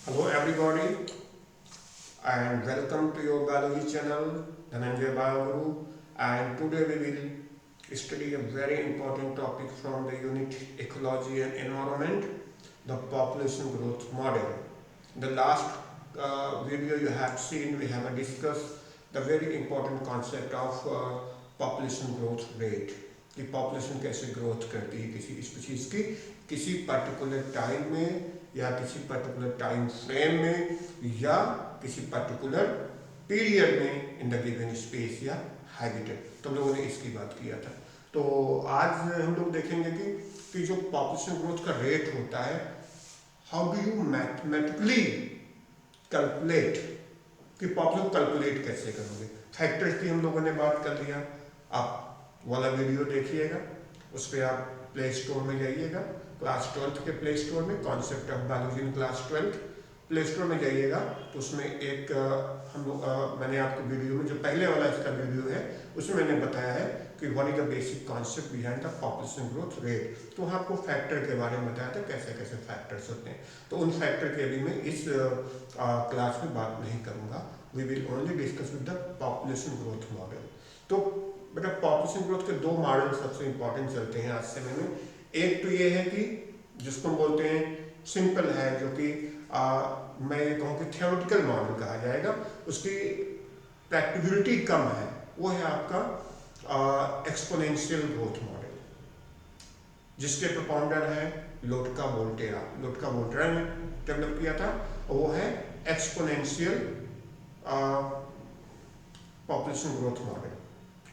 Hello everybody and welcome to your biology channel Dhananjay Bioguru, and today we will study a very important topic from the unit Ecology and Environment, the population growth model. In the last video you have seen, we have discussed the very important concept of population growth rate कि population कैसे growth करती है किसी species की किसी particular time में या किसी पर्टिकुलर टाइम फ्रेम में या किसी पर्टिकुलर पीरियड में इन द गिवन स्पेस या हैबिटेट। तो हम लोगों ने इसकी बात किया था। तो आज हम लोग देखेंगे कि जो पॉपुलेशन ग्रोथ का रेट होता है, how do you mathematically calculate कि पॉपुलेशन कैलकुलेट कैसे करोगे। फैक्टर्स की हम लोगों ने बात कर लिया, आप वाला वीडियो देखिएगा, उस पर आप प्ले स्टोर में जाइएगा, क्लास 12 के प्ले स्टोर में concept of biology in class 12 play store में जाइएगा। तो उसमें एक हम लोग मैंने आपको वीडियो में जो पहले वाला इसका वीडियो है उसमें मैंने बताया है कि what is the basic concept behind the population growth rate. तो वहाँ आपको फैक्टर के बारे में बताया था कैसे कैसे फैक्टर्स होते हैं। तो उन फैक्टर की अभी मैं इस क्लास में बात नहीं करूँगा। We will only discuss with the population growth model. तो बेटा पॉपुलेशन ग्रोथ के दो मॉडल सबसे इंपॉर्टेंट चलते हैं आज समय में। एक तो ये है कि जिसको हम बोलते हैं सिंपल है, जो कि मैं ये कहूँ कि थियोरेटिकल मॉडल कहा जाएगा, उसकी प्रैक्टिबिलिटी कम है, वो है आपका एक्सपोनेंशियल ग्रोथ मॉडल, जिसके प्रोपाउंडर है लोटका वोल्टेरा। लोटका वोल्टेरा ने डेवलप किया था और वो है एक्सपोनेंशियल पॉपुलेशन ग्रोथ मॉडल।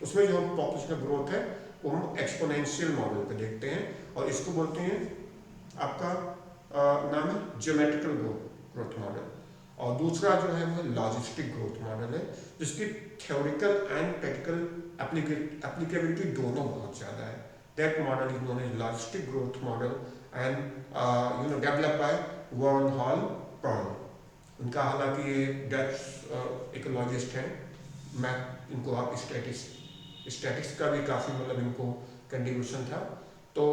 उसमें जो पॉपुलेशन ग्रोथ है वो हम एक्सपोनेंशियल मॉडल पे देखते हैं और इसको बोलते हैं आपका नाम है ज्योमेट्रिकल ग्रोथ मॉडल। और दूसरा जो है वो लॉजिस्टिक ग्रोथ मॉडल है, जिसकी थ्योरिकल एंड प्रैक्टिकल एप्लीकेबिलिटी दोनों बहुत ज़्यादा है। That model is known as logistic growth model and develop by वॉर्न हॉल पर्ल। उनका हालांकि ये डेप्थ इकोलॉजिस्ट हैं, मैं इनको आप स्टैटिक्स का भी काफ़ी मतलब इनको कंट्रीब्यूशन था। तो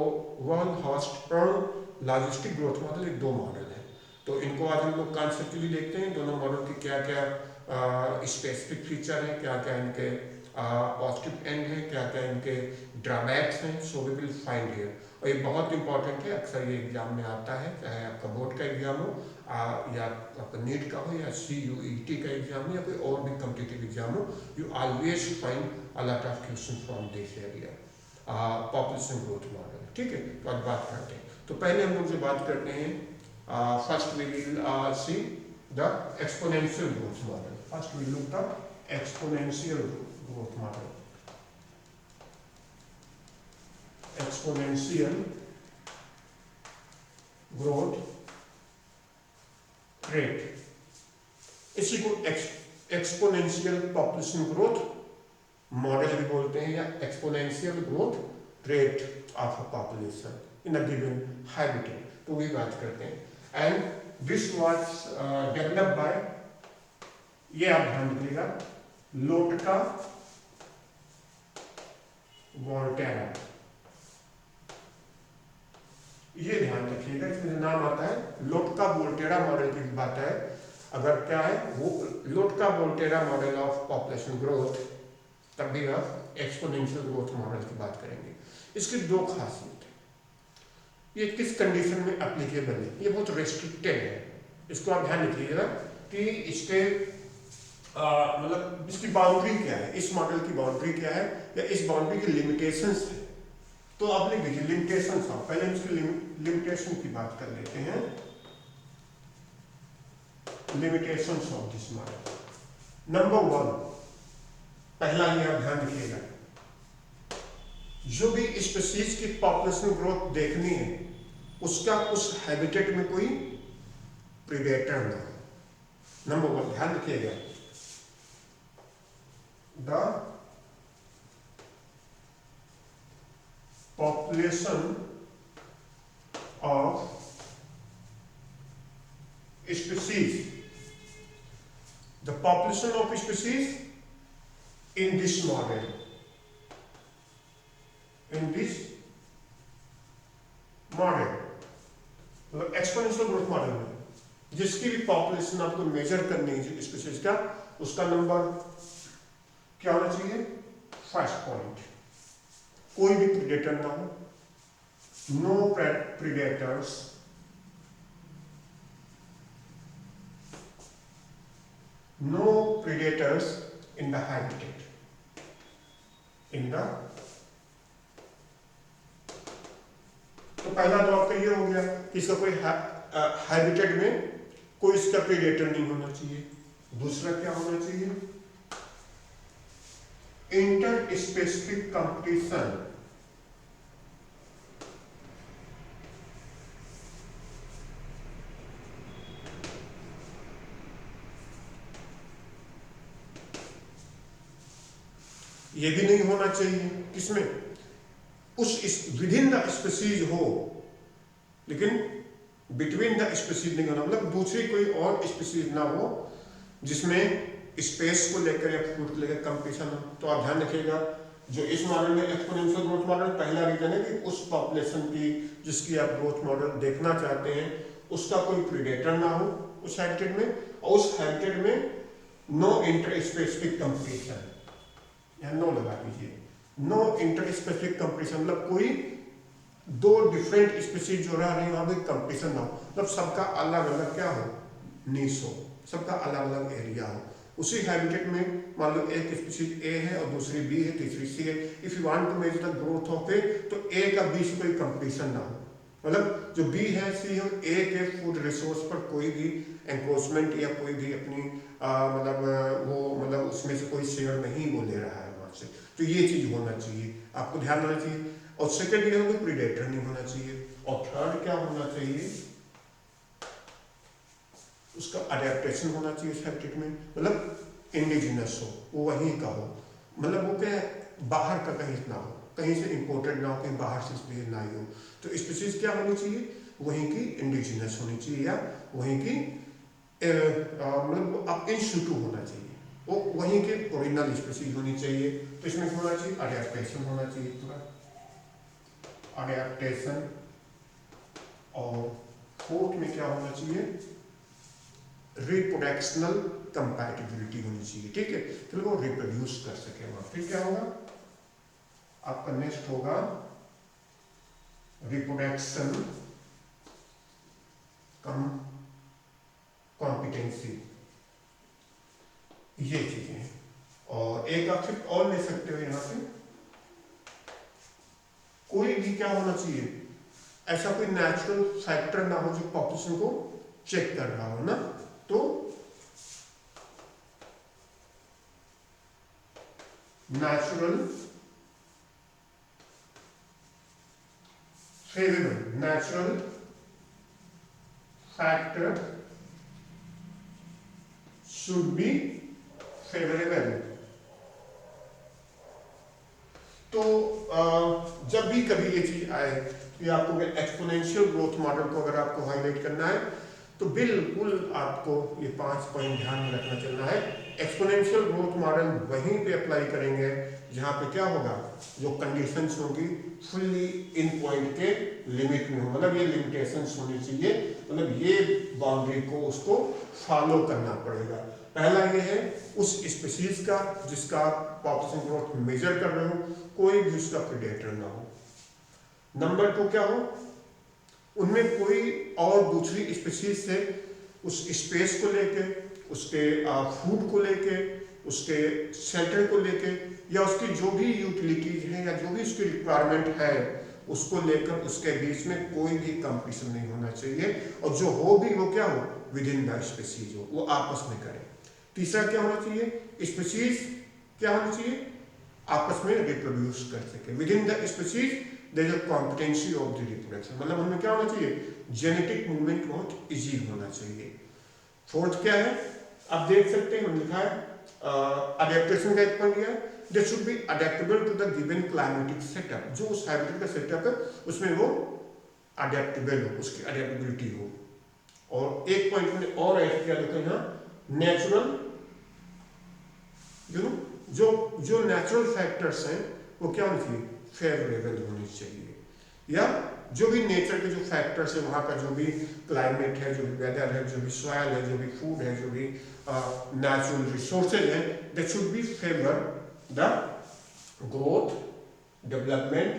Verhulst Pearl logistic growth model, एक दो मॉडल है। तो इनको आज हम लोग कॉन्सेप्चुअली देखते हैं, दोनों मॉडल की क्या क्या स्पेसिफिक फीचर हैं, क्या क्या इनके पॉजिटिव एंड हैं, क्या क्या इनके ड्रॉबैक्स हैं। So we will find here. और ये बहुत इंपॉर्टेंट है, अक्सर ये एग्जाम में आता है, चाहे आपका बोर्ड का एग्जाम हो या आपका नीट का हो या CUET का एग्जाम हो या कोई और भी कॉम्पिटिटिव एग्जाम हो, you always find a lot of question from this area population growth model. ठीक है, तो आज बात करते हैं। तो पहले हम लोग जो बात करते हैं, first we will see the exponential growth model. First we look the exponential growth model. Exponential growth rate, इसी को एक्सपोनेंशियल पॉपुलेशन ग्रोथ मॉडल भी बोलते हैं या exponential growth rate of a population in a given habitat. तो वही बात करते हैं। And this was develop by, ये आप ध्यान रखिएगा, लोटका वोल्टेरा। ये ध्यान रखिएगा, इसमें नाम आता है लोटका वोल्टेरा मॉडल की बात है। अगर क्या है वो लोटका Volterra model of population growth, तब भी आप एक्सपोनेंशियल ग्रोथ मॉडल की बात करेंगे। इसकी दो खासियत है, ये किस कंडीशन में एप्लीकेबल है, ये बहुत रेस्ट्रिक्टेड है। इसको आप ध्यान रखिएगा कि इसके मतलब इसकी बाउंड्री क्या है, इस मॉडल की बाउंड्री क्या है या इस बाउंड्री की लिमिटेशंस है। तो आप लिख दीजिए लिमिटेशंस। आप पहले इसकी लिमिटेशन की बात कर लेते हैं। Limitations of this model. Number 1, पहला ये आप ध्यान रखिएगा, जो भी स्पीशीज की पॉपुलेशन ग्रोथ देखनी है उसका उस हैबिटेट में कोई प्रीडेटर ना हो। नंबर 1 ध्यान रखिएगा, the population of species, the population of species in this model, मतलब एक्सपोनेंशियल ग्रोथ मॉडल में जिसकी भी पॉपुलेशन आपको मेजर करनी है स्पीशीज का, उसका नंबर क्या होना चाहिए? फर्स्ट पॉइंट, कोई भी प्रीडेटर ना हो, no predators, no predators in the habitat, in the, तो पहला तो आपका ये हो गया कि इसका कोई हैबिटेट में कोई इसका प्रीडेटर नहीं होना चाहिए। दूसरा क्या होना चाहिए? इंटर स्पेसिफिक कंपटीशन, ये भी नहीं होना चाहिए। किसमें? उस विदिन द स्पीशीज हो, लेकिन बिटवीन द स्पीशीज नहीं होना, मतलब दूसरी कोई और स्पीशीज ना हो जिसमें स्पेस को लेकर या फूड को लेकर कंपटीशन हो। तो आप ध्यान रखिएगा, जो इस मॉडल में एक्सपोनेंशियल ग्रोथ मॉडल, पहला रीजन है कि उस पॉपुलेशन की जिसकी आप ग्रोथ मॉडल देखना चाहते हैं उसका कोई प्रीडेटर ना हो उस हैबिटेट में, और उस हैबिटेट में नो इंटर स्पेसिफिक कंपटीशन, या नो लगा दीजिए, नो इंटर स्पेसिफिक कंपटीशन, मतलब कोई दो डिफरेंट स्पीशीज जो रह रही है वहां पे कंपटीशन ना हो, मतलब सबका अलग अलग क्या हो? नीश हो, सबका अलग अलग एरिया हो। उसी हैबिटेट में मान लो एक स्पीशीज ए है और दूसरी बी है, तीसरी सी है। If you want to measure the growth of A, तो ए का बी से कोई कंपटीशन ना हो, मतलब जो बी है सी है, ए के फूड रिसोर्स पर कोई भी एंक्रोचमेंट या कोई भी अपनी मतलब उसमें से कोई शेयर नहीं वो ले रहा है वहां से। तो ये चीज होना चाहिए, आपको ध्यान रखना चाहिए। और सेकंड ये होगा प्रीडेटर नहीं होना चाहिए। और थर्ड क्या होना चाहिए? उसका अडेप्टेशन होना चाहिए उस हैबिटेट में, मतलब इंडिजिनस हो, वो वहीं का हो, मतलब वो क्या बाहर का कहीं ना हो, कहीं से इंपोर्टेड ना हो, कहीं बाहर से स्पीशीज ना हो। तो स्पीशीज क्या होनी चाहिए? वहीं की इंडिजिनस होनी चाहिए, या वहीं की मतलब अब इन सिटू होना चाहिए, वो वहीं के ओरिजिनल स्पीशीज होनी चाहिए। तो इसमें होना चाहिए अडेप्टेशन होना चाहिए, पूरा अडेप्टेशन। और फोर्थ में क्या होना चाहिए? रिप्रोडक्शनल कंपैटिबिलिटी होनी चाहिए, ठीक है, तो वो रिप्रोड्यूस कर सके वहां। फिर क्या होगा आपका? नेक्स्ट होगा रिप्रोडक्शन कॉम्पिटेंसी, ये चीजें। और एक आप सिर्फ और ले सकते हो यहां से, कोई भी क्या होना चाहिए? ऐसा कोई नेचुरल फैक्टर ना हो जो पॉपुलेशन को चेक कर रहा हो ना, तो natural favourable, natural factor should be favourable. तो जब भी कभी ये चीज आए, ये आपको एक्सपोनेंशियल ग्रोथ मॉडल को अगर आपको हाईलाइट करना है तो बिल्कुल आपको ये 5 पॉइंट ध्यान में रखना चलना है। एक्सपोनेंशियल ग्रोथ मॉडल वहीं पे अप्लाई करेंगे जहां पे क्या होगा, जो कंडीशंस होंगी फुल्ली इन पॉइंट के लिमिट में हो, मतलब ये लिमिटेशंस होनी चाहिए, मतलब ये बाउंड्री को उसको फॉलो करना पड़ेगा। पहला ये है उस स्पीशीज का जिसका पॉपुलेशन ग्रोथ मेजर कर रहे हो, कोई भी उसका प्रेडेटर ना हो। नंबर 2 क्या हो, उनमें कोई और दूसरी स्पीशीज से उस स्पेस को लेके, उसके फूड को लेके, उसके शेल्टर को लेके, या उसकी जो भी यूटिलिटीज है या जो भी उसकी रिक्वायरमेंट है उसको लेकर उसके बीच में कोई भी कंपटीशन नहीं होना चाहिए, और जो हो भी वो क्या हो, विद इन द स्पीशीज हो, वो आपस में करें। तीसरा क्या होना चाहिए, स्पीशीज क्या होना चाहिए, आपस में रिप्रोड्यूस कर सके, within the species there is a competency of the reproduction, मतलब हमें क्या होना चाहिए, जेनेटिक मूवमेंट बहुत इजी होना चाहिए। फोर्थ क्या है, आप देख सकते हैं लिखा है अडेप्टेशन का एक पॉइंट दिया है, they should be adaptable to the given climatic setup, जो उस हैबिटेट का सेटअप है उसमें वो अडेप्टेबल हो, उसकी अडेप्टेबिलिटी हो। और एक पॉइंट में और ऐड किया देखो यहाँ, नेचुरल जो नेचुरल फैक्टर्स हैं वो क्या होनी चाहिए, फेवरेबल होनी चाहिए, या जो भी नेचर के जो फैक्टर्स है, वहाँ का जो भी क्लाइमेट है, जो भी वेदर है, जो भी सॉइल है, जो भी फूड है, जो भी नेचुरल रिसोर्सेज है, that should be favour the growth, development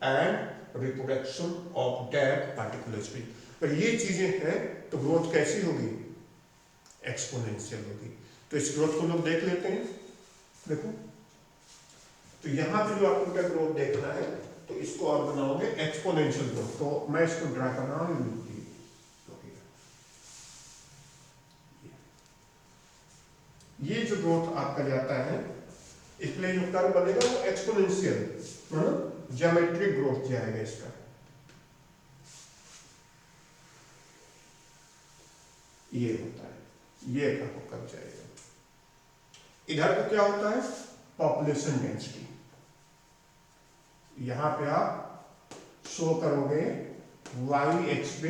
and reproduction of that particular species. पर ये चीजें हैं तो ग्रोथ कैसी होगी? एक्सपोनेंशियल होगी। तो इस ग्रोथ को लोग देख लेते हैं। देखो, तो यहाँ पे जो आपको क्या ग्रोथ देखना है, तो इसको आप बनाओगे एक्सपोनेंशियल ग्रोथ। तो मैं इसको ड्रा कर रहा हूँ, ये जो ग्रोथ आपका जाता है, इसलिए जो कर्व बनेगा वो एक्सपोनेंशियल ज्योमेट्रिक ग्रोथ जाएगा इसका। ये होता है, ये आपको कब जाएगा। इधर को क्या होता है? Population density. यहां पे आप शो करोगे वाई एक्स पे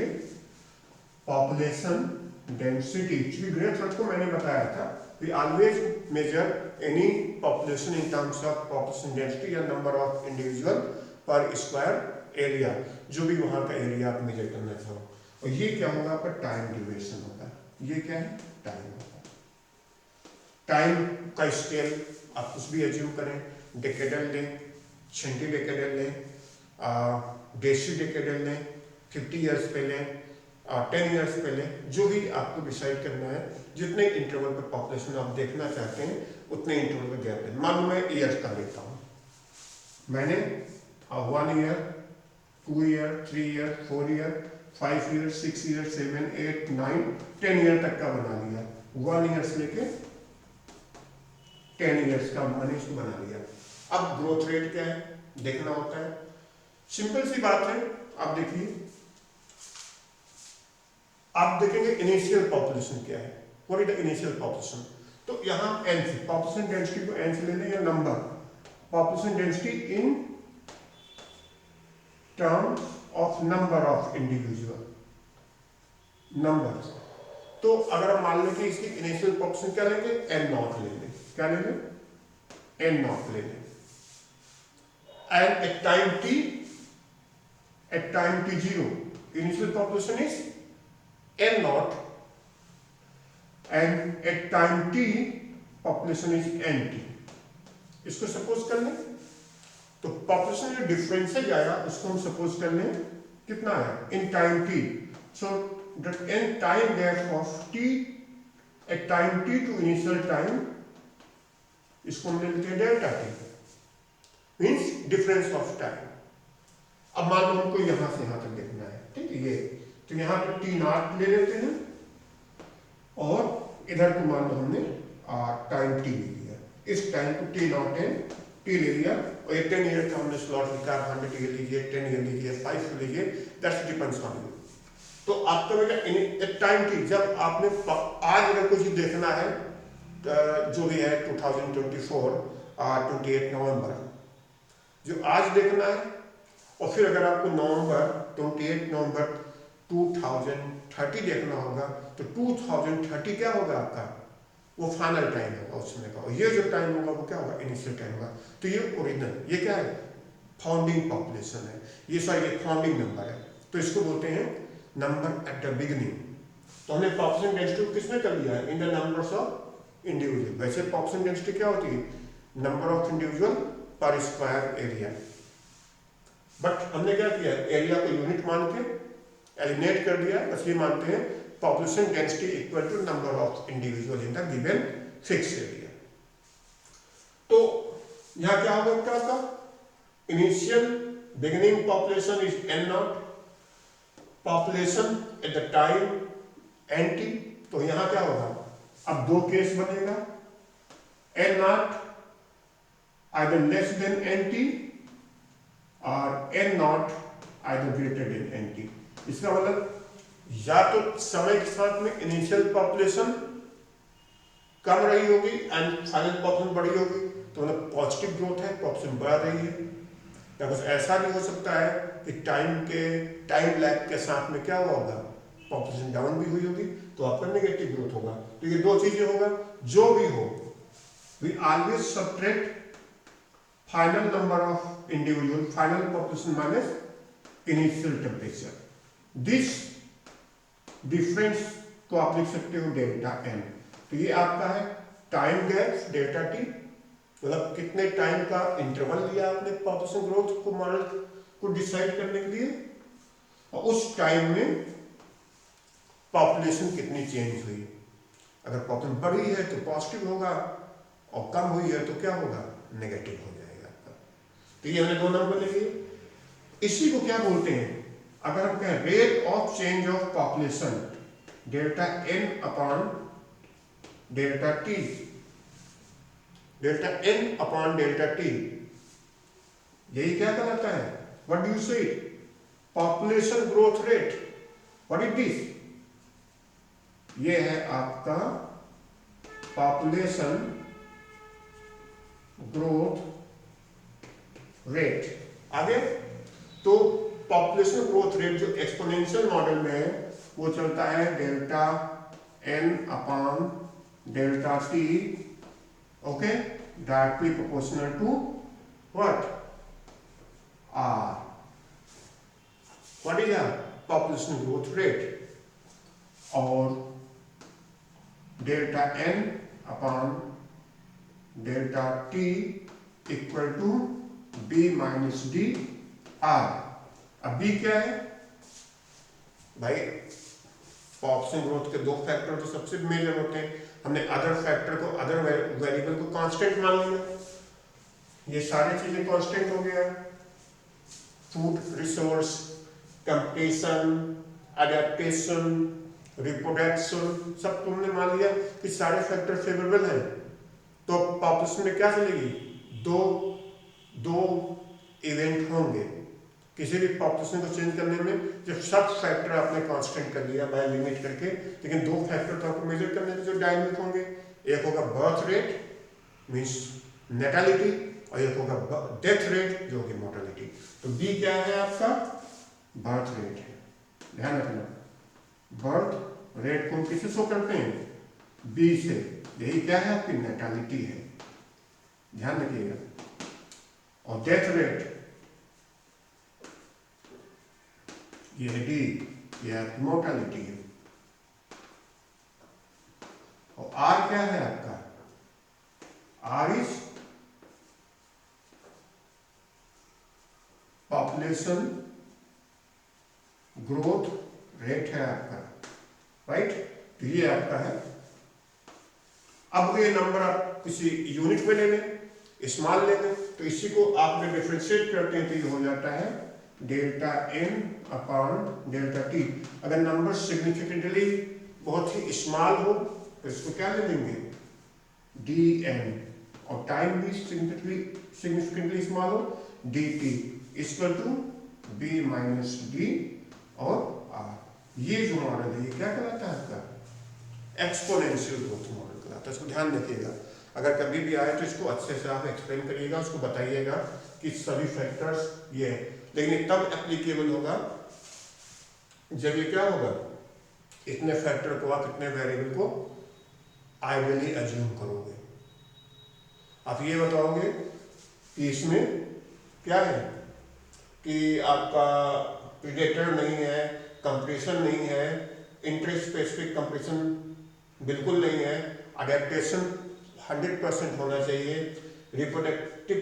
पॉपुलेशन डेंसिटी। ग्रेथ को मैंने बताया था, we always measure any population in terms of population density या number of individual per square area, जो भी वहां का एरिया आप मेजर करना चाहो। और ये क्या होगा? आपका टाइम ड्यूरेशन होगा। ये क्या है? टाइम होगा। टाइम का स्केल आप कुछ भी अज्यूम करें, डेकेडल लें, सेंटी डेकेडल लें, डेसी डेकेडल लें, 50 ईयर्स पे लें, 10 ईयर्स पे लें, जो भी आपको डिसाइड करना है। जितने इंटरवल पर पॉपुलेशन आप देखना चाहते हैं उतने इंटरवल पर गैप लें। मान लो मैं ईयर्स का लेता हूँ, मैंने 1 year, 2 year, 3 year, 4 year, 5 year, 6 year, 7, 8, 9, 10 year तक का बना लिया। 1 ईयर से लेके 10 ईयर्स का मैंने इसको बना लिया। अब ग्रोथ रेट क्या है देखना होता है। सिंपल सी बात है, आप देखिए, आप देखेंगे इनिशियल पॉपुलेशन क्या है। What is the initial population? तो यहां एन से पॉपुलेशन डेंसिटी को एन से ले लें, या number population density in terms of number of individual number. तो अगर हम मान लें कि इसकी इनिशियल पॉपुलेशन क्या लेंगे? एन नॉट ले लें। क्या ले लें? एन नॉट ले लें। And at time t 0 initial population is n naught, and at time t population is nt। इसको सपोज कर लें, तो पॉपुलेशन जो डिफरेंसेज आया उसको हम सपोज कर लें कितना है in time t। So that in time gap of t at time t to initial time, इसको हम ले लेते हैं delta t, means difference of time. अब मान लो हमको यहां से यहां तक देखना है, ठीक है, ये तो यहां पे टी नॉट ले लेते हैं, और इधर को मान लो हमने टाइम टी ले लिया। इस टाइम को टी नॉट एन टी ले लिया, और 10 ईयर का हमने स्लॉट लिखा, 100 ईयर लीजिए, 10 ईयर लीजिए, 5 लीजिए, दैट्स डिपेंड्स ऑन यू। तो आपका बेटा टाइम टी, जब आपने आज अगर कुछ देखना है जो भी है 2024 28 नवंबर, जो आज देखना है, और फिर अगर आपको 28 नवंबर 2030 देखना होगा, तो 2030 क्या होगा आपका? वो फाइनल टाइम होगा उस समय का, और ये जो टाइम होगा वो क्या होगा? इनिशियल टाइम होगा। तो ये ओरिजिनल, ये क्या है? फाउंडिंग पॉपुलेशन है, ये सॉरी ये फाउंडिंग नंबर है। तो इसको बोलते हैं नंबर एट द बिगिनिंग। तो हमने पॉपुलेशन डेंसिटी किसमें कर लिया है? In the numbers of individual. वैसे पॉपुलेशन डेंसिटी क्या होती है? Number of individual per square area. But हमने क्या किया? एरिया को यूनिट मान के एलिमिनेट कर दिया, बस ये मानते हैं population density equal to number of individual in the given fix area. तो यहां क्या होगा बेटा आपका? Initial beginning population is N naught, population at the time N T. तो यहां क्या होगा? अब दो केस बनेगा, N naught either less than N T और N naught either greater than N T. इसका मतलब या तो समय के साथ में इनिशियल पॉपुलेशन कम रही होगी एंड फाइनल पॉपुलेशन बढ़ी होगी, तो मतलब पॉजिटिव ग्रोथ है, पॉपुलेशन बढ़ रही है। या कुछ ऐसा भी हो सकता है कि टाइम लैग के साथ में क्या हुआ होगा? पॉपुलेशन डाउन भी हुई होगी, तो आपका नेगेटिव ग्रोथ होगा। तो ये दो चीजें होगा। जो भी हो, we always subtract final number of individual, final population minus initial temperature. This difference को आप लिख सकते हो डेल्टा एन। तो ये आपका है टाइम गैप डेल्टा टी, मतलब कितने टाइम का इंटरवल लिया आपने पॉपुलेशन ग्रोथ को मॉडल को डिसाइड करने के लिए, और उस टाइम में पॉपुलेशन कितनी चेंज हुई। अगर पॉपुलेशन बढ़ी है तो पॉजिटिव होगा, और कम हुई है तो क्या होगा, नेगेटिव हो जाएगा आपका। तो ये हमने 2 नंबर लिए। इसी को क्या बोलते हैं, अगर हम कहें rate of change of population delta N upon delta T, delta N upon delta T, यही क्या कहलाता है, what do you say, population growth rate. What is this, ये है आपका पॉपुलेशन ग्रोथ रेट। आगे तो पॉपुलेशन ग्रोथ रेट जो एक्सपोनेंशियल मॉडल में है वो चलता है delta N upon delta T, okay, directly proportional to what, R. What is R, population growth rate, और delta N upon delta T equal to B minus D R. अब B क्या है भाई, पॉपुलेशन ग्रोथ के 2 factor तो सबसे major होते हैं, हमने अदर फैक्टर को, अदर वेरिएबल को कांस्टेंट मान लिया, ये सारी चीजें कांस्टेंट हो गया, food resource, competition, adaptation, reproduction, सब तुमने मान लिया कि सारे फैक्टर फेवरेबल हैं। तो पॉपुलेशन में क्या चलेगी, दो इवेंट होंगे किसी भी पॉपुलेशन को चेंज करने में, जब सब फैक्टर आपने कांस्टेंट कर लिया बाय लिमिट करके, लेकिन 2 फैक्टर तो आपको मेजर करने में जो डायनामिक होंगे, एक होगा बर्थ रेट मींस नेटालिटी, और एक होगा डेथ रेट जो कि मोर्टेलिटी। तो बी क्या है आपका, बर्थ रेट है, ध्यान रखना, बर्थ रेट को हम किससे शो करते हैं, बी से, यही क्या है आपकी नेटालिटी है, ध्यान रखिएगा। और डेथ रेट ये है डी, ये मोर्टेलिटी है। और आर क्या है आपका, R is population growth rate है आपका, राइट। तो ये आपका है। अब ये नंबर आप किसी यूनिट में ले लें, स्मॉल ले लें, तो इसी को आप जब डिफरेंशिएट करते हैं तो ये हो जाता है delta N upon delta T. अगर नंबर सिग्निफिकेंटली बहुत ही स्मॉल हो तो इसको क्या ले लेंगे, डी एन, और टाइम भी सिग्निफिकेंटली स्मॉल हो, D T equal to B minus D और आर। ये जो मॉडल है ये क्या कहलाता है आपका, एक्सपोनेंशियल ग्रोथ मॉडल कहलाता है। इसको ध्यान रखिएगा, अगर कभी भी आए तो इसको अच्छे से आप एक्सप्लेन करिएगा, उसको बताइएगा कि सभी फैक्टर्स ये है। लेकिन ये तब एप्लीकेबल होगा जब ये क्या होगा, इतने फैक्टर को आप इतने वेरिएबल को आइडियली अज्यूम करोगे। आप ये बताओगे कि इसमें क्या है कि आपका प्रीडेटर नहीं है, कंपटीशन नहीं है, इंटरेस्ट स्पेसिफिक कंपटीशन बिल्कुल नहीं है, अडेप्टेशन 100% होना चाहिए, रिप्रोडक्टिव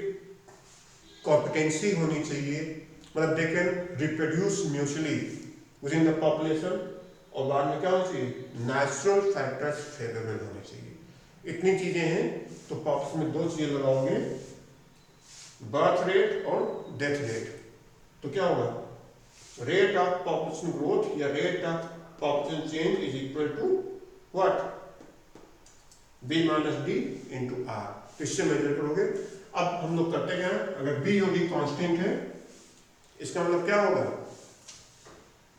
कॉम्पिटेंसी होनी चाहिए, मतलब they can reproduce mutually with in the population, और बाद में क्या होना चाहिए, नेचुरल फैक्टर्स फेवरेबल होने चाहिए। इतनी चीजें हैं, तो पॉपुलेशन में 2 चीजें लगाओगे, बर्थ रेट और डेथ रेट, तो क्या होगा, रेट ऑफ पॉपुलेशन ग्रोथ या rate of population change is equal to what, B minus D into R. इससे मेजर करोगे। अब हम लोग करते क्या है, अगर बी और डी कांस्टेंट है, इसका मतलब क्या होगा,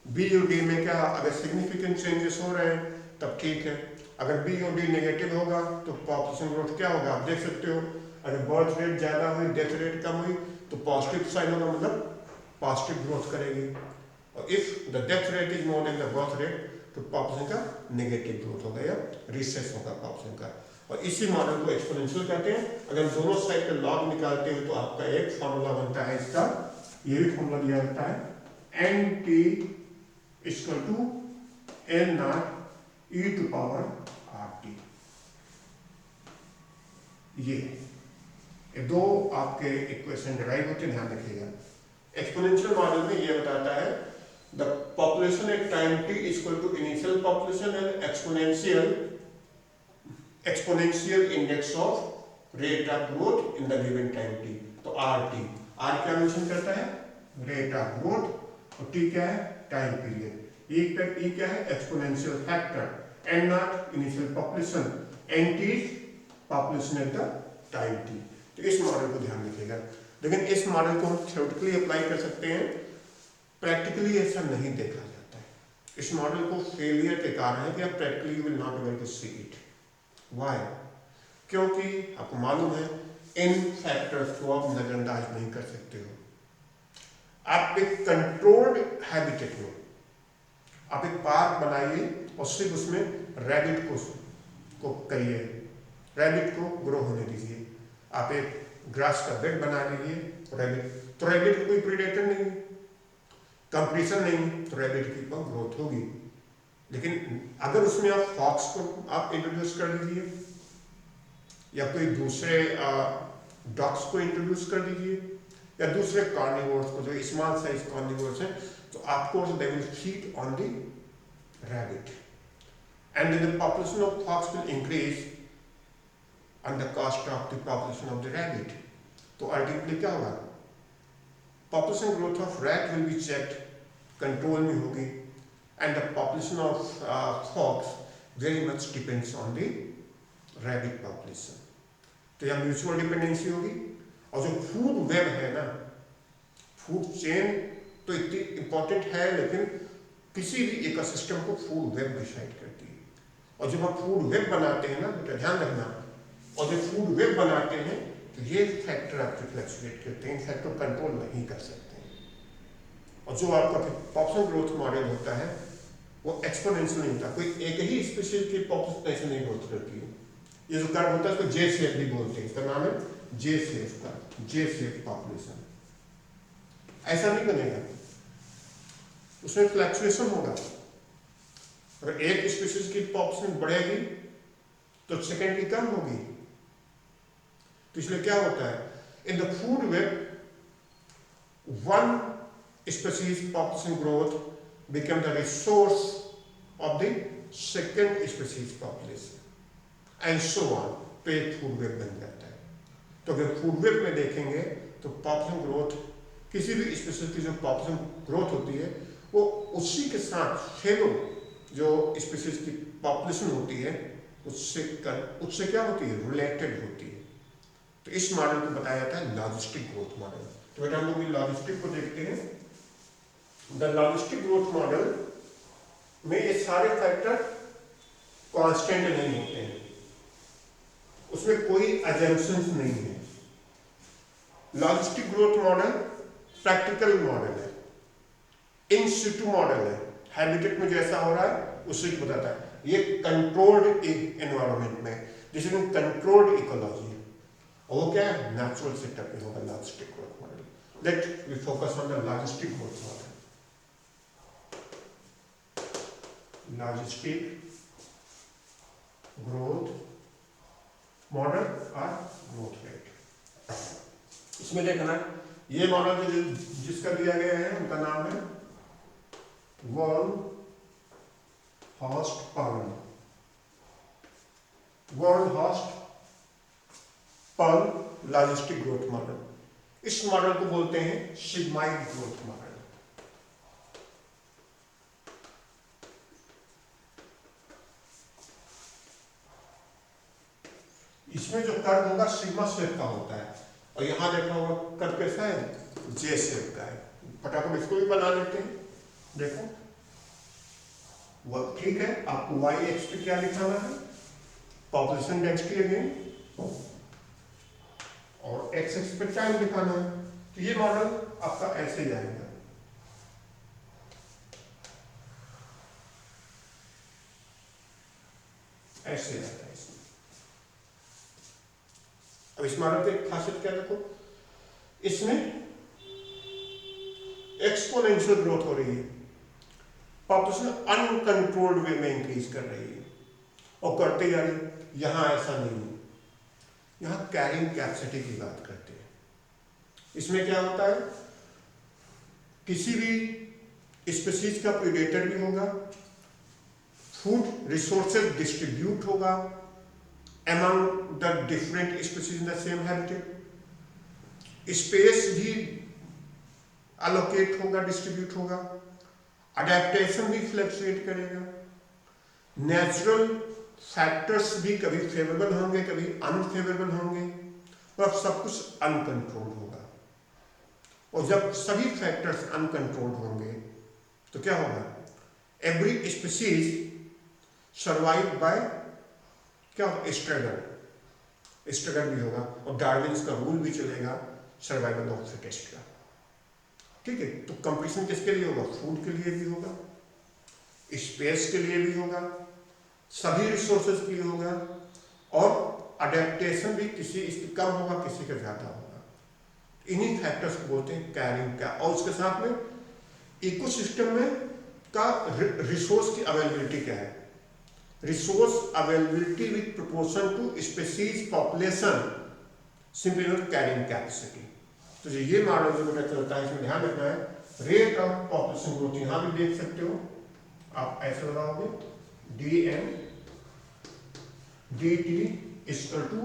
बी और डी में क्या, अगर सिग्निफिकेंट चेंजेस हो रहे हैं तब ठीक है, अगर बी और डी नेगेटिव होगा तो पॉपुलेशन ग्रोथ क्या होगा, आप देख सकते हो, अगर बर्थ रेट ज्यादा हुई, डेथ रेट कम हुई तो पॉजिटिव साइन होगा, मतलब पॉजिटिव ग्रोथ करेगी, और if the death rate is more than the birth rate तो पॉपुलेशन का नेगेटिव ग्रोथ होगा या रिसेस होगा पॉपुलेशन का। और इसी मॉडल को एक्सपोनेंशियल कहते हैं। अगर दोनों साइड का लॉग निकालते हैं तो आपका एक फॉर्मूला बनता है इसका, ये भी फॉर्मूला दिया जाता है N T equal to N nought E to power R T. ये दो आपके इक्वेशन डिराइव होते, ध्यान रखिएगा। एक्सपोनेंशियल मॉडल में ये बताता है the population at time T equal to initial population and exponential index of rate of growth in the given time T. तो आर टी, आर क्या मेंशन करता है? रेट ऑफ ग्रोथ, और टी क्या है? Time period. ई क्या है? Exponential factor. N naught initial population, N T population at the time T. तो इस मॉडल को ध्यान रखिएगा। लेकिन इस मॉडल को हम थ्योरेटिकली अप्लाई कर सकते हैं, प्रैक्टिकली ऐसा नहीं देखा जाता है। इस मॉडल को फेलियर के कारण है कि आप practically will not able to see it. Why? क्योंकि आपको मालूम है इन फैक्टर्स को आप नजरअंदाज नहीं कर सकते हो। आप एक कंट्रोल्ड हैबिटेट में आप एक पार्क बनाइए और सिर्फ उसमें रैबिट को करिए, रैबिट को ग्रो होने दीजिए। आप एक ग्रास का बेड बना लीजिए, तो रैबिट कोई प्रीडेटर नहीं, कंपटीशन नहीं, तो रैबिट की ग्रोथ होगी। लेकिन अगर उसमें आप फॉक्स को आप इंट्रोड्यूस कर दीजिए या कोई दूसरे डॉग्स को इंट्रोड्यूस कर दीजिए या दूसरे कार्निवोर्स को, जो स्मॉल साइज कार्निवोर्स हैं, तो आपको they will feed on the rabbit and the population of fox will increase at the cost of the population of the rabbit. तो अल्टीमेटली क्या होगा? Population growth of rat will be checked, control में होगी, and the population of fox very much depends on the rabbit population. तो यह mutual dependency होगी। और जो फूड वेब है ना, फूड चेन तो इतनी इंपॉर्टेंट है, लेकिन किसी भी इकोसिस्टम को फूड वेब डिसाइड करती है। और जब आप फूड वेब बनाते हैं ना, बेटा ध्यान रखना, और जब फूड वेब बनाते हैं तो ये फैक्टर आपके फ्लक्चुएट करते हैं, इन फैक्टर को कंट्रोल नहीं कर सकते हैं। और जो आपका पॉपुलेशन ग्रोथ मॉडल होता है वो एक्सपोनेंशियल नहीं होता, कोई एक ही स्पीशीज की पॉपुलेशन ऐसे नहीं ग्रोथ करती है। ये जो कर्व होता है इसको जे शेप भी बोलते हैं, इसका नाम है जे शेप का, जे शेप पॉपुलेशन। ऐसा नहीं बनेगा, उसमें फ्लक्चुएशन होगा। अगर एक स्पीशीज की पॉपुलेशन बढ़ेगी तो सेकेंड की कम होगी। तो इसलिए क्या होता है, in the food web one species population growth become the resource of the second species population and so on. तो एक फूड वेब बन जाता है। तो अगर फूड वेब में देखेंगे तो पॉपुलेशन ग्रोथ, किसी भी स्पीशीज की जो पॉपुलेशन ग्रोथ होती है वो उसी के साथ फेलो जो स्पीशीज की पॉपुलेशन होती है उससे क्या होती है, रिलेटेड होती है। तो इस मॉडल को बताया जाता है लॉजिस्टिक ग्रोथ मॉडल। तो बेटा हम लोग लॉजिस्टिक को देखते हैं। द लॉजिस्टिक ग्रोथ मॉडल में ये सारे फैक्टर कांस्टेंट नहीं होते हैं, उसमें कोई अजम्पशंस नहीं है। Logistic growth model practical model है, इन सिटू मॉडल है, हैबिटेट में जैसा हो रहा है उसी को बताता है। ये कंट्रोल्ड एनवायरनमेंट में, दिस इज कंट्रोल्ड इकोलॉजी, और वो क्या है, नेचुरल सेटअप में होगा logistic growth model. Let we focus on the logistic growth model. Logistic growth model और ग्रोथ रेट। इसमें देखना, ये मॉडल जो जिसका दिया गया है उनका नाम है Verhulst Pearl. Verhulst Pearl logistic growth model. इस मॉडल को बोलते हैं सिग्माइड ग्रोथ मॉडल। इसमें जो कर्व होगा सिग्मा शेप का होता है, और यहां देखा होगा कर्व कैसा है, जे शेप का है। फटाफट इसको भी बना लेते हैं। देखो वो ठीक है, आपको वाई एक्स पे क्या दिखाना है, पॉपुलेशन डेंसिटी अगेन, और एक्स एक्स पे टाइम दिखाना है। तो ये मॉडल आपका ऐसे ही आएगा। ऐसे आता है इसमें। अब इस मॉडल की खासियत क्या देखो, इसमें एक्सपोनेंशियल ग्रोथ हो रही है, पॉपुलेशन अनकंट्रोल्ड वे में इंक्रीज कर रही है और करते जा रही है। यहाँ ऐसा नहीं है, यहाँ कैरिंग कैपेसिटी की बात करते हैं। इसमें क्या होता है, किसी भी स्पीशीज का प्रीडेटर भी होगा, फूड रिसोर्सेज डिस्ट्रीब्यूट होगा among the different species in the same habitat, space भी allocate होगा, डिस्ट्रीब्यूट होगा, अडेप्टेशन भी फ्लक्चुएट करेगा, नेचुरल फैक्टर्स भी कभी फेवरेबल होंगे कभी अनफेवरेबल होंगे, और सब कुछ अनकंट्रोल्ड होगा। और जब सभी फैक्टर्स अनकंट्रोल्ड होंगे तो क्या होगा, एवरी स्पीशीज सर्वाइव बाय क्या होगा, स्ट्रगल भी होगा, और डार्विन्स का रूल भी चलेगा सर्वाइवल ऑफ फिटेस्ट का। ठीक है, तो कंपटीशन किसके लिए होगा, फूड के लिए भी होगा, स्पेस के लिए भी होगा, सभी रिसोर्सेज के लिए होगा, और अडेप्टेशन भी किसी इसकी कम होगा किसी का ज्यादा होगा। इन्हीं फैक्टर्स को बोलते हैं कैरिंग का। और उसके साथ में इकोसिस्टम में का रिसोर्स की अवेलेबिलिटी क्या है, resource availability with proportion to species population, simply not carrying capacity. तो ये मॉडल जो बेटा चलता है इसमें ध्यान रखना है, रेट ऑफ पॉपुलेशन ग्रोथ यहां भी देख सकते हो आप, ऐसे लगाओगे dm dt equal to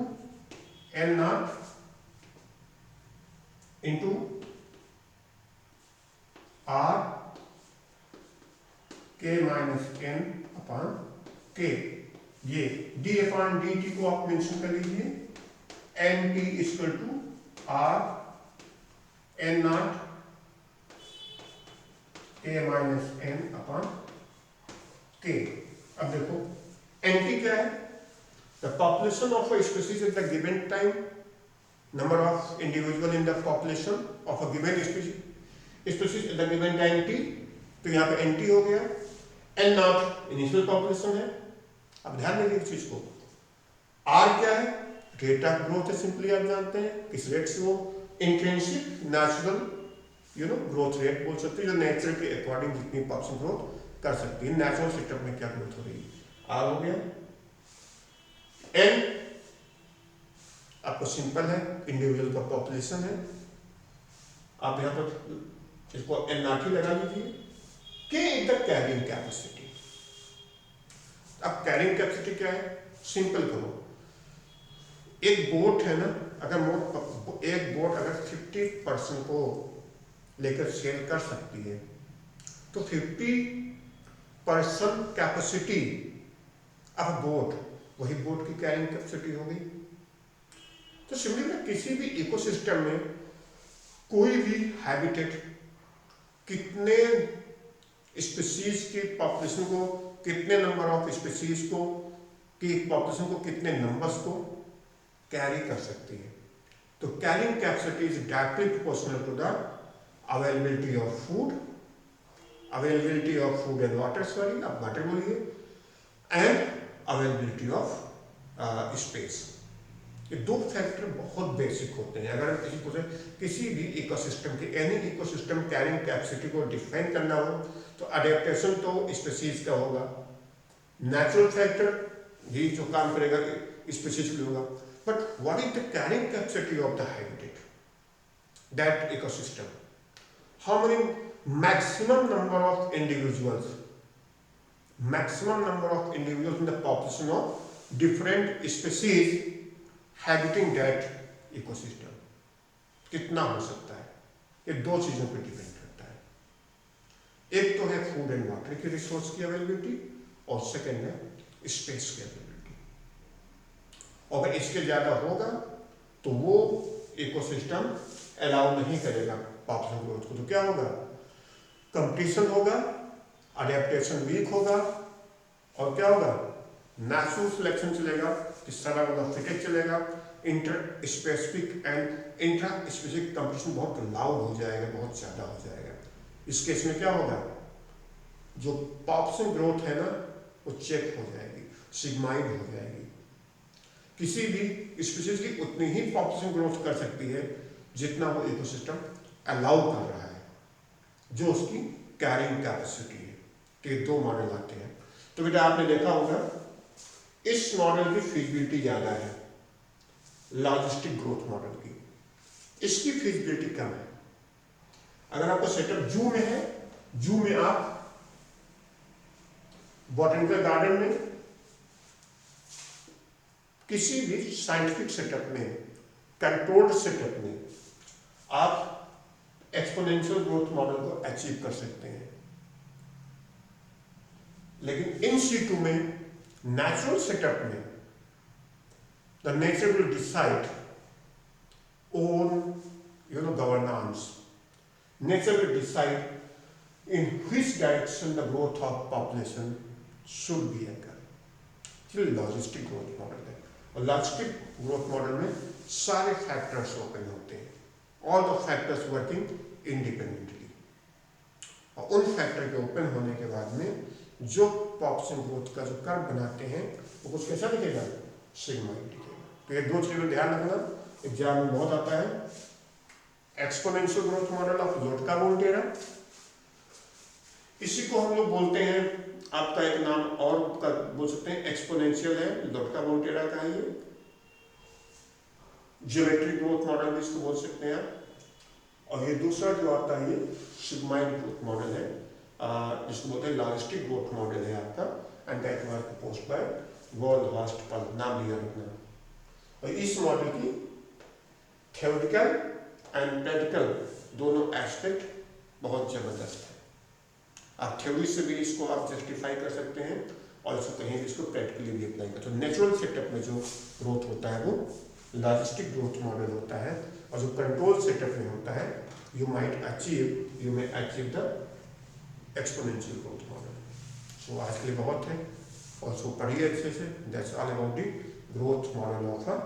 n nought into r k minus n upon k। ये d अपॉन dt को आप मेंशन कर लीजिए, n t equal to r n nought k minus n upon k। अब देखो n t क्या है, the population of a species at the given time, number of individual in the population of a given species at the given time t। तो यहाँ पे n t हो गया, n not initial population है। अब ध्यान देंगे इस चीज को, r क्या है, रेट ऑफ ग्रोथ है, सिंपली आप जानते हैं किस रेट से वो इंट्रिंसिक नेचुरल ग्रोथ रेट बोल सकते हैं, जो नेचर के अकॉर्डिंग जितनी पॉपुलेशन ग्रोथ कर सकती है, नेचुरल सिस्टम में क्या ग्रोथ हो रही है, r हो गया। n आपको सिंपल है, इंडिविजुअल का पॉपुलेशन है, आप यहां पर इसको n नॉट ही लगा लीजिए। k is the carrying capacity. अब कैरिंग कैपेसिटी क्या है, सिंपल करो, एक बोट है ना, अगर एक बोट अगर 50% को लेकर सेल कर सकती है तो 50% कैपेसिटी ऑफ बोट, वही बोट की कैरिंग कैपेसिटी होगी। तो सिमिलरली किसी भी इकोसिस्टम में कोई भी हैबिटेट कितने स्पीशीज की पॉपुलेशन को, कितने नंबर ऑफ स्पीशीज को की पॉपुलेशन को, कितने नंबर्स को कैरी कर सकती है। तो carrying capacity is directly proportional to the availability of food, availability of food and water, sorry आप वाटर बोलिए, एंड अवेलेबिलिटी ऑफ स्पेस। ये दो फैक्टर बहुत बेसिक होते हैं। अगर किसी को से किसी भी इकोसिस्टम की, एनी इकोसिस्टम कैरिंग कैपेसिटी को डिफाइन करना हो तो अडेप्टेशन तो स्पीशीज का होगा, नेचुरल फैक्टर भी जो काम करेगा स्पीशीज के लिए होगा, but what is the carrying capacity of the habitat, that ecosystem, how many maximum number of individuals in the population of different species habiting that ecosystem, कितना हो सकता है। ये दो चीजों पर डिपेंड करता है, एक तो है फूड एंड वाटर की रिसोर्स की अवेलेबिलिटी, और सेकेंड है स्पेस की अवेलेबिलिटी। अगर इसके ज्यादा होगा तो वो इकोसिस्टम अलाउ नहीं करेगा पॉपुलेशन ग्रोथ को, तो क्या होगा, कंपटीशन होगा, अडेप्टेशन वीक होगा, और क्या होगा, नेचुरल सिलेक्शन चलेगा, सर्वाइवल ऑफ फिटेस्ट चलेगा, inter specific and intra specific competition बहुत लाउड हो जाएगा, बहुत ज्यादा हो जाएगा। इस केस में क्या होगा, जो पॉपुलेशन ग्रोथ है ना वो चेक हो जाएगी, सिग्माइड हो जाएगी। किसी भी स्पीशीज की उतनी ही पॉपुलेशन ग्रोथ कर सकती है जितना वो इकोसिस्टम अलाउ कर रहा है। जो उसकी कैरिंग कैपेसिटी है। तो ये दो मॉडल आते हैं। तो बेटा आपने देखा होगा इस मॉडल की फीजिबिलिटी ज़्यादा है लॉजिस्टिक ग्रोथ मॉडल की, इसकी फीजिबिलिटी कम है। अगर आपका सेटअप जू में है, जू में आप बॉटनिकल गार्डन में किसी भी साइंटिफिक सेटअप में, कंट्रोल्ड सेटअप में आप एक्सपोनेंशियल ग्रोथ मॉडल को अचीव कर सकते हैं। लेकिन इन सीटू में नेचुरल सेटअप में the nature will decide on governance. Nature will decide in which direction the growth of population should be occur. ये लॉजिस्टिक ग्रोथ मॉडल है और लॉजिस्टिक ग्रोथ मॉडल में सारे फैक्टर्स ओपन होते हैं, all the factors working independently. और उन factor के ओपन होने के बाद में जो पॉपुलेशन ग्रोथ का जो कर्व बनाते हैं वो कुछ कैसा दिखेगा, सिग्मॉइड दिखेगा। तो ये दो चीज़ों ध्यान रखना, एग्जाम में बहुत आता है। एक्सपोनेंशियल ग्रोथ मॉडल ऑफ लोटका-वोल्टेरा, इसी को हम लोग बोलते हैं, आपका एक नाम और का बोल सकते हैं एक्सपोनेंशियल है, लोटका-वोल्टेरा का है ये। ज्योमेट्रिक ग्रोथ मॉडल भी इसको बोल सकते हैं आप। और ये दूसरा जो आता है ये सिग्मॉइड ग्रोथ मॉडल है, इसको बोलते हैं लॉजिस्टिक ग्रोथ मॉडल है आपका, and that was proposed by walled-Hearst पल, नाम लिया रखना। और इस मॉडल की थ्योरेटिकल एंड प्रैक्टिकल दोनों एस्पेक्ट बहुत जबरदस्त है। आप थ्योरी से भी इसको आप जस्टिफाई कर सकते हैं और इसको कहीं भी इसको प्रैक्टिकली भी अप्लाई कर। तो नेचुरल सेटअप में जो ग्रोथ होता है वो लॉजिस्टिक ग्रोथ मॉडल होता है, और जो कंट्रोल सेटअप में होता है you may achieve the exponential growth model. So आज के लिए बहुत है, और उसको पढ़िए अच्छे से। That's all about the growth model of a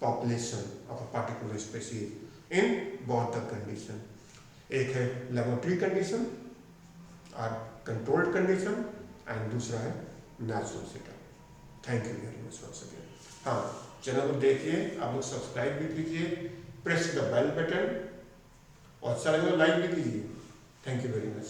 population of a particular species in both the condition। एक है लेबोरेटरी कंडीशन और कंट्रोल्ड कंडीशन, एंड दूसरा है natural setup. Thank you very much once again. हाँ, चैनल को देखिए, आप लोग सब्सक्राइब भी कीजिए, प्रेस द बेल बटन, और चैनल को लाइक भी कीजिए। Thank you very much.